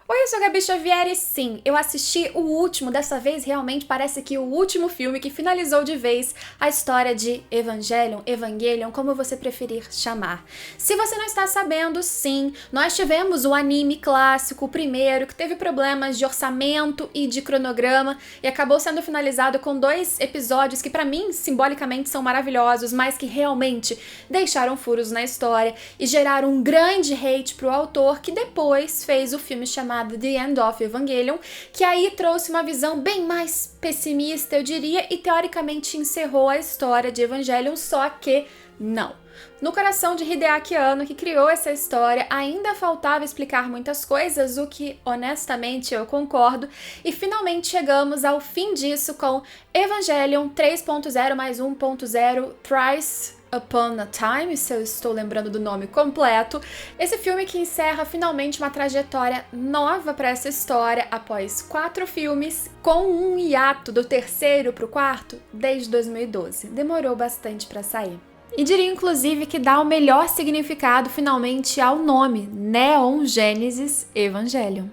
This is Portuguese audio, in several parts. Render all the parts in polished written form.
Oi, eu sou a Gabi Xavier e sim, eu assisti o último, dessa vez realmente parece que o último filme que finalizou de vez a história de Evangelion, como você preferir chamar. Se você não está sabendo, sim, nós tivemos o anime clássico, o primeiro, que teve problemas de orçamento e de cronograma e acabou sendo finalizado com 2 episódios que pra mim, simbolicamente, são maravilhosos, mas que realmente deixaram furos na história e geraram um grande hate pro autor que depois fez o filme chamado The End of Evangelion, que aí trouxe uma visão bem mais pessimista, eu diria, e teoricamente encerrou a história de Evangelion, só que não. No coração de Hideaki Anno, que criou essa história, ainda faltava explicar muitas coisas, o que, honestamente, eu concordo, e finalmente chegamos ao fim disso com Evangelion 3.0 mais 1.0 Thrice Upon a Time, se eu estou lembrando do nome completo. Esse filme que encerra finalmente uma trajetória nova para essa história após 4 filmes, com um hiato do terceiro pro quarto desde 2012. Demorou bastante para sair. E diria inclusive que dá o melhor significado finalmente ao nome, Neon Genesis Evangelion.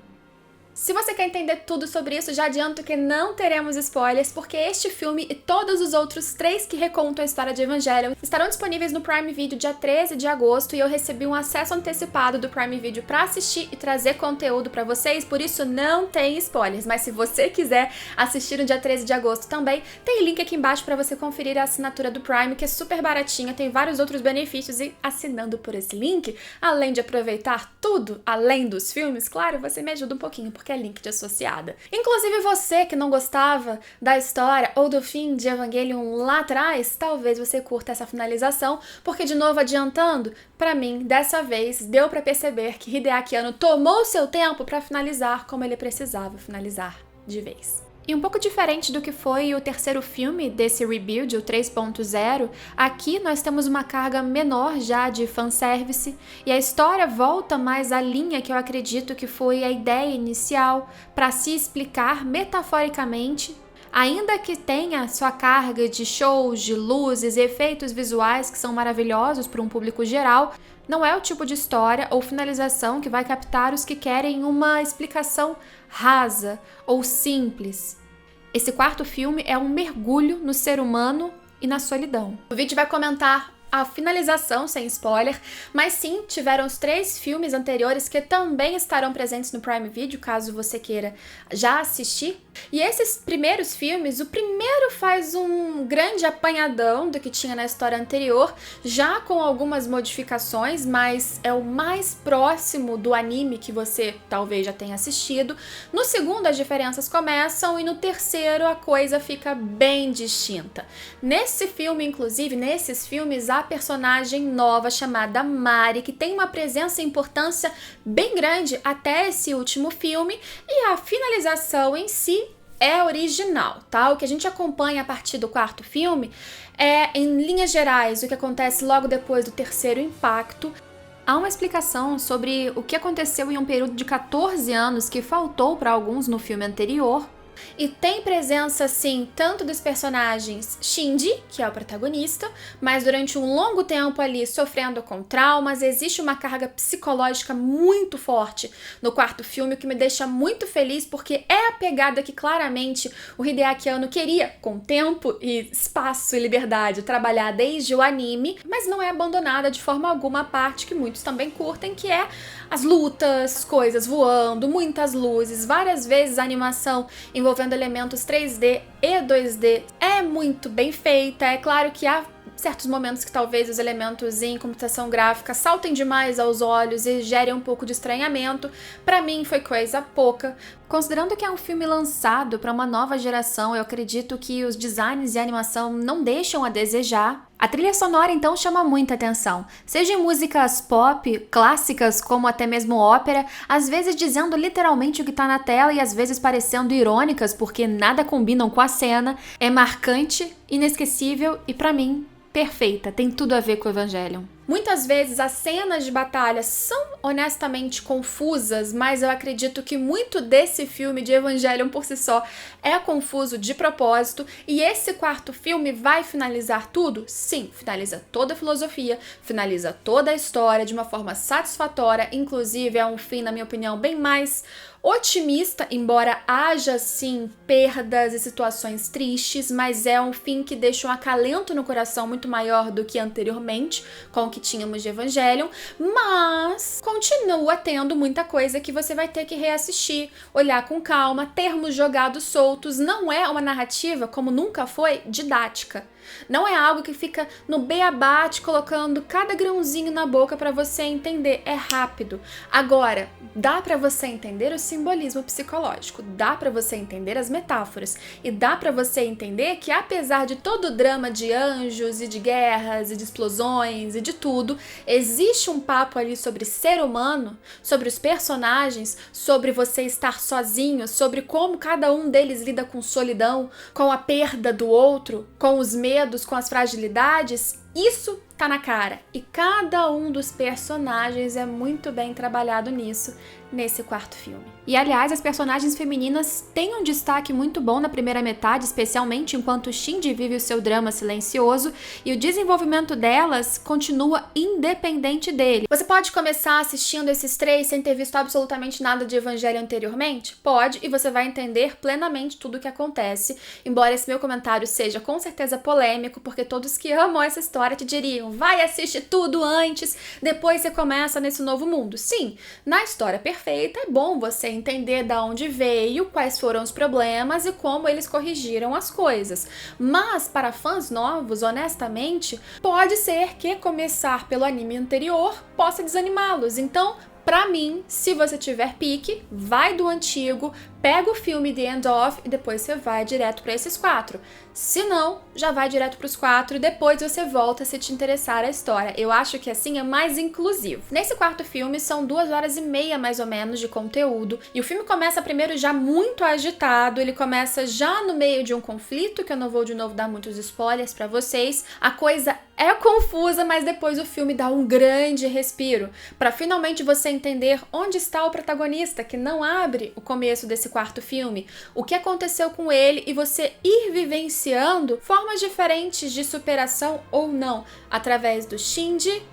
Se você quer entender tudo sobre isso, já adianto que não teremos spoilers, porque este filme e todos os outros 3 que recontam a história de Evangelion estarão disponíveis no Prime Video dia 13 de agosto e eu recebi um acesso antecipado do Prime Video para assistir e trazer conteúdo para vocês, por isso não tem spoilers, mas se você quiser assistir no dia 13 de agosto também, tem link aqui embaixo para você conferir a assinatura do Prime, que é super baratinha, tem vários outros benefícios e assinando por esse link, além de aproveitar tudo, além dos filmes, claro, você me ajuda um pouquinho, porque é link de associada. Inclusive você que não gostava da história ou do fim de Evangelion lá atrás, talvez você curta essa finalização, porque de novo adiantando, pra mim, dessa vez, deu pra perceber que Hideaki Anno tomou seu tempo pra finalizar como ele precisava finalizar de vez. E um pouco diferente do que foi o terceiro filme desse rebuild, o 3.0, aqui nós temos uma carga menor já de fanservice e a história volta mais à linha que eu acredito que foi a ideia inicial para se explicar metaforicamente, ainda que tenha sua carga de shows, de luzes e efeitos visuais que são maravilhosos para um público geral, não é o tipo de história ou finalização que vai captar os que querem uma explicação rasa ou simples. Esse quarto filme é um mergulho no ser humano e na solidão. O vídeo vai comentar a finalização, sem spoiler, mas sim, tiveram os 3 filmes anteriores que também estarão presentes no Prime Video, caso você queira já assistir. E esses primeiros filmes, o primeiro faz um grande apanhadão do que tinha na história anterior, já com algumas modificações, mas é o mais próximo do anime que você talvez já tenha assistido. No segundo as diferenças começam e no terceiro a coisa fica bem distinta. Nesse filme, inclusive, nesses filmes, há personagem nova chamada Mari, que tem uma presença e importância bem grande até esse último filme, e a finalização em si é original, tá? O que a gente acompanha a partir do quarto filme é, em linhas gerais, o que acontece logo depois do terceiro impacto. Há uma explicação sobre o que aconteceu em um período de 14 anos que faltou para alguns no filme anterior. E tem presença, sim, tanto dos personagens Shinji, que é o protagonista, mas durante um longo tempo ali sofrendo com traumas, existe uma carga psicológica muito forte no quarto filme, o que me deixa muito feliz, porque é a pegada que claramente o Hideaki Anno queria, com tempo e espaço e liberdade, trabalhar desde o anime, mas não é abandonada de forma alguma a parte que muitos também curtem, que é as lutas, coisas voando, muitas luzes, várias vezes a animação envolvendo elementos 3D e 2D é muito bem feita. É claro que há certos momentos que talvez os elementos em computação gráfica saltem demais aos olhos e gerem um pouco de estranhamento. Pra mim foi coisa pouca. Considerando que é um filme lançado para uma nova geração, eu acredito que os designs e a animação não deixam a desejar. A trilha sonora então chama muita atenção, seja em músicas pop, clássicas, como até mesmo ópera, às vezes dizendo literalmente o que tá na tela e às vezes parecendo irônicas porque nada combinam com a cena. É marcante, inesquecível e pra mim, perfeita, tem tudo a ver com o Evangelion. Muitas vezes as cenas de batalha são honestamente confusas, mas eu acredito que muito desse filme de Evangelion por si só é confuso de propósito, e esse quarto filme vai finalizar tudo? Sim, finaliza toda a filosofia, finaliza toda a história de uma forma satisfatória, inclusive é um fim, na minha opinião, bem mais otimista, embora haja sim perdas e situações tristes, mas é um fim que deixa um acalento no coração muito maior do que anteriormente, com o que tínhamos de Evangelion, mas continua tendo muita coisa que você vai ter que reassistir, olhar com calma, termos jogados soltos. Não é uma narrativa, como nunca foi, didática. Não é algo que fica no beabá te colocando cada grãozinho na boca para você entender. É rápido. Agora, dá para você entender o simbolismo psicológico, dá para você entender as metáforas e dá para você entender que apesar de todo o drama de anjos e de guerras e de explosões e de tudo, existe um papo ali sobre ser humano, sobre os personagens, sobre você estar sozinho, sobre como cada um deles lida com solidão, com a perda do outro, com os medos, com as fragilidades. Isso tá na cara, e cada um dos personagens é muito bem trabalhado nisso, nesse quarto filme. E aliás, as personagens femininas têm um destaque muito bom na primeira metade, especialmente enquanto Shinji vive o seu drama silencioso, e o desenvolvimento delas continua independente dele. Você pode começar assistindo esses três sem ter visto absolutamente nada de Evangelho anteriormente? Pode, e você vai entender plenamente tudo o que acontece, embora esse meu comentário seja com certeza polêmico, porque todos que amam essa história te diriam: vai assistir tudo antes, depois você começa nesse novo mundo. Sim, na história perfeita é bom você entender de onde veio, quais foram os problemas e como eles corrigiram as coisas. Mas para fãs novos, honestamente, pode ser que começar pelo anime anterior possa desanimá-los. Então, pra mim, se você tiver pique, vai do antigo, pega o filme The End Of e depois você vai direto para esses 4. Se não, já vai direto para os 4 e depois você volta se te interessar a história. Eu acho que assim é mais inclusivo. Nesse quarto filme são 2h30 mais ou menos de conteúdo, e o filme começa primeiro já muito agitado, ele começa já no meio de um conflito, que eu não vou de novo dar muitos spoilers para vocês. A coisa é confusa, mas depois o filme dá um grande respiro, para finalmente você entender onde está o protagonista, que não abre o começo desse quarto filme, o que aconteceu com ele, e você ir vivenciando formas diferentes de superação ou não, através do Shinji,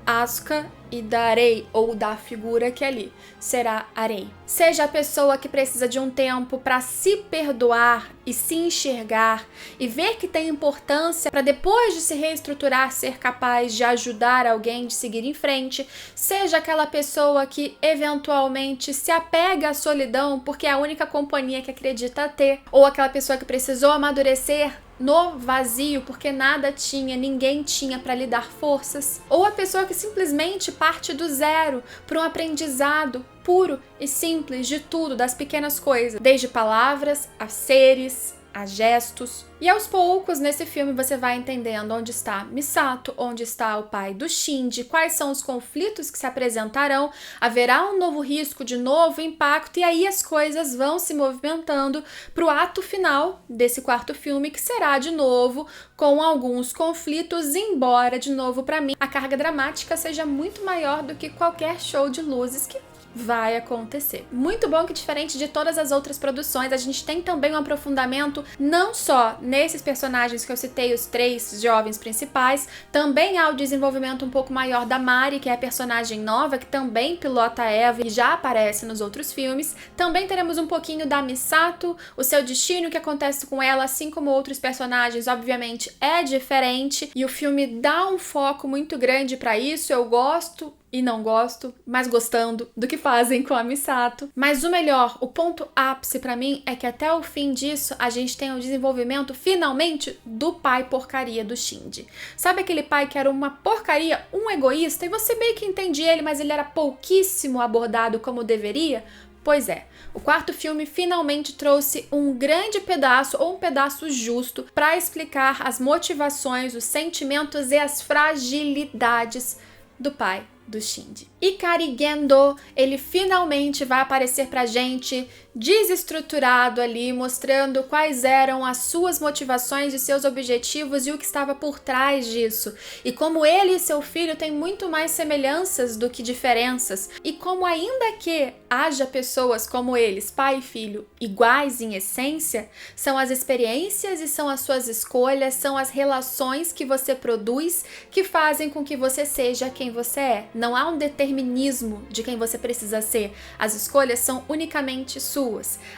Asuka e da Rei, ou da figura que ali será a Rei. Seja a pessoa que precisa de um tempo para se perdoar e se enxergar e ver que tem importância para depois de se reestruturar ser capaz de ajudar alguém, de seguir em frente. Seja aquela pessoa que eventualmente se apega à solidão porque é a única companhia que acredita ter, ou aquela pessoa que precisou amadurecer no vazio porque nada tinha, ninguém tinha para lhe dar forças, ou a pessoa que simplesmente parte do zero para um aprendizado puro e simples de tudo, das pequenas coisas, desde palavras a seres, a gestos. E aos poucos, nesse filme, você vai entendendo onde está Misato, onde está o pai do Shinji, quais são os conflitos que se apresentarão, haverá um novo risco de novo impacto, e aí as coisas vão se movimentando para o ato final desse quarto filme, que será de novo com alguns conflitos, embora, de novo, para mim, a carga dramática seja muito maior do que qualquer show de luzes que vai acontecer. Muito bom que, diferente de todas as outras produções, a gente tem também um aprofundamento não só nesses personagens que eu citei, os 3 jovens principais, também há o desenvolvimento um pouco maior da Mari, que é a personagem nova, que também pilota a Eva e já aparece nos outros filmes. Também teremos um pouquinho da Misato, o seu destino, o que acontece com ela, assim como outros personagens, obviamente é diferente, e o filme dá um foco muito grande para isso. Eu gosto e não gosto, mas gostando do que fazem com a Misato. Mas o melhor, o ponto ápice pra mim, é que até o fim disso a gente tem o desenvolvimento, finalmente, do pai porcaria do Shinji. Sabe aquele pai que era uma porcaria, um egoísta, e você meio que entende ele, mas ele era pouquíssimo abordado como deveria? Pois é, o quarto filme finalmente trouxe um grande pedaço, ou um pedaço justo, para explicar as motivações, os sentimentos e as fragilidades do pai do Shinji. Ikari Gendo, ele finalmente vai aparecer pra gente desestruturado ali, mostrando quais eram as suas motivações e seus objetivos e o que estava por trás disso. E como ele e seu filho têm muito mais semelhanças do que diferenças. E como ainda que haja pessoas como eles, pai e filho, iguais em essência, são as experiências e são as suas escolhas, são as relações que você produz que fazem com que você seja quem você é. Não há um determinismo de quem você precisa ser. As escolhas são unicamente suas.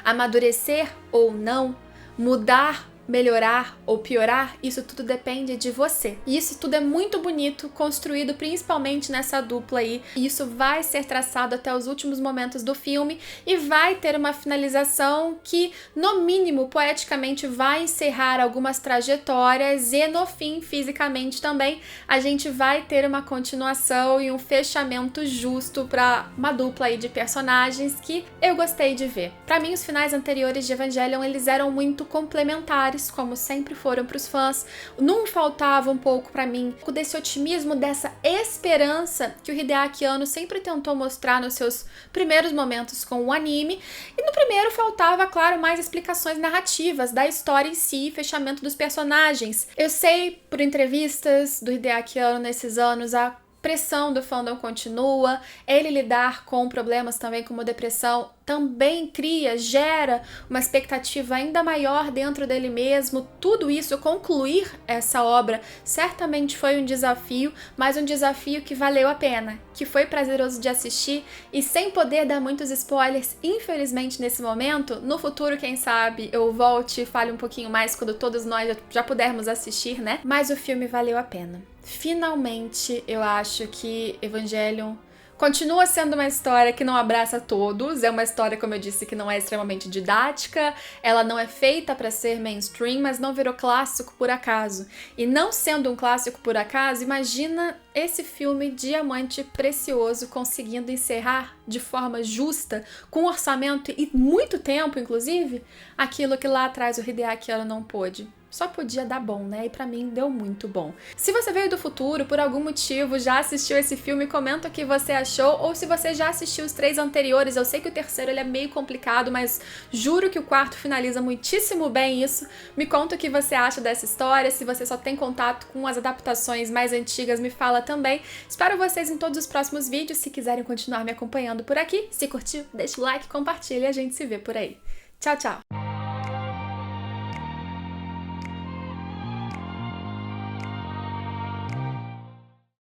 Amadurecer ou não, mudar, melhorar ou piorar, isso tudo depende de você. E isso tudo é muito bonito, construído principalmente nessa dupla aí. E isso vai ser traçado até os últimos momentos do filme e vai ter uma finalização que, no mínimo, poeticamente vai encerrar algumas trajetórias e, no fim, fisicamente também, a gente vai ter uma continuação e um fechamento justo para uma dupla aí de personagens que eu gostei de ver. Para mim, os finais anteriores de Evangelion, eles eram muito complementares, como sempre foram para os fãs. Não faltava um pouco para mim desse otimismo, dessa esperança que o Hideaki Anno sempre tentou mostrar nos seus primeiros momentos com o anime. E no primeiro faltava, claro, mais explicações narrativas da história em si, fechamento dos personagens. Eu sei por entrevistas do Hideaki Anno nesses anos, a pressão do fandom continua, ele lidar com problemas também como depressão também gera uma expectativa ainda maior dentro dele mesmo. Tudo isso, concluir essa obra, certamente foi um desafio, mas um desafio que valeu a pena, que foi prazeroso de assistir e sem poder dar muitos spoilers, infelizmente nesse momento. No futuro, quem sabe, eu volte e fale um pouquinho mais quando todos nós já pudermos assistir, né? Mas o filme valeu a pena. Finalmente, eu acho que Evangelion continua sendo uma história que não abraça todos, é uma história, como eu disse, que não é extremamente didática, ela não é feita para ser mainstream, mas não virou clássico por acaso. E não sendo um clássico por acaso, imagina esse filme diamante precioso conseguindo encerrar de forma justa, com orçamento e muito tempo, inclusive, aquilo que lá atrás o Hideaki Anno não pôde. Só podia dar bom, né? E pra mim deu muito bom. Se você veio do futuro, por algum motivo, já assistiu esse filme, comenta o que você achou, ou se você já assistiu os 3 anteriores. Eu sei que o terceiro ele é meio complicado, mas juro que o quarto finaliza muitíssimo bem isso. Me conta o que você acha dessa história, se você só tem contato com as adaptações mais antigas, me fala também. Espero vocês em todos os próximos vídeos. Se quiserem continuar me acompanhando por aqui, se curtiu, deixa o like, compartilha e a gente se vê por aí. Tchau, tchau!